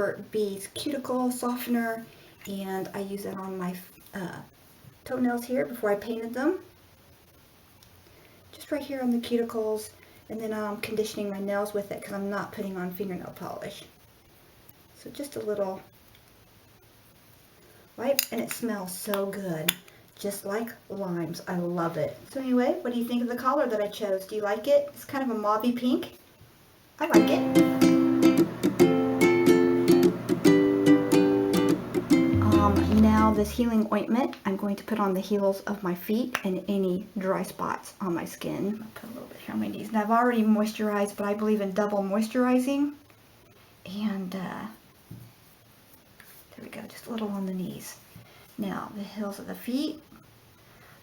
Burt Bees cuticle softener, and I use that on my toenails here before I painted them. Just right here on the cuticles, and then I'm conditioning my nails with it because I'm not putting on fingernail polish. So just a little wipe, and it smells so good. Just like limes. I love it. So anyway, what do you think of the collar that I chose? Do you like it? It's kind of a mauvey pink. I like it. Now this healing ointment I'm going to put on the heels of my feet and any dry spots on my skin. I'll put a little bit here on my knees. Now I've already moisturized, but I believe in double moisturizing. And there we go, just a little on the knees. Now the heels of the feet,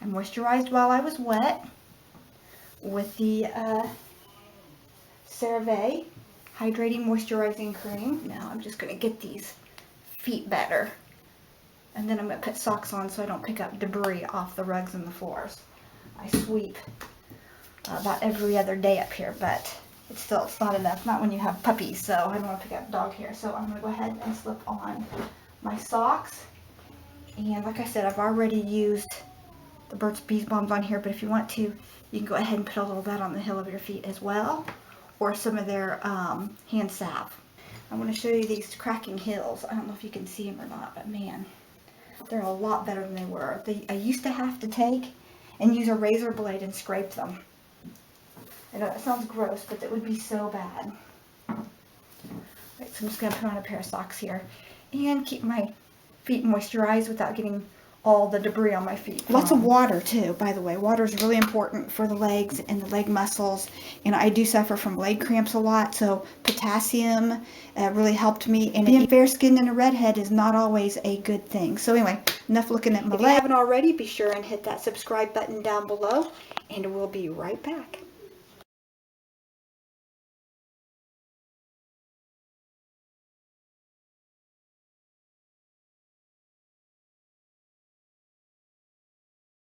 I moisturized while I was wet with the Cerava Hydrating Moisturizing Cream. Now I'm just going to get these feet better. And then I'm going to put socks on so I don't pick up debris off the rugs and the floors. I sweep about every other day up here, but it's not enough. Not when you have puppies, so I don't want to pick up dog hair. So I'm going to go ahead and slip on my socks. And like I said, I've already used the Burt's Bees Bombs on here, but if you want to, you can go ahead and put a little of that on the heel of your feet as well, or some of their hand salve. I want to show you these cracking heels. I don't know if you can see them or not, but man, they're a lot better than they were. I used to have to take and use a razor blade and scrape them. I know that sounds gross, but it would be so bad. Right, so I'm just going to put on a pair of socks here and keep my feet moisturized without getting all the debris on my feet. Lots of water too, by the way. Water is really important for the legs and the leg muscles, and I do suffer from leg cramps a lot, so potassium really helped me. And being fair skinned and a redhead is not always a good thing. So anyway, enough looking at my leg. If you haven't already, be sure and hit that subscribe button down below, and we'll be right back.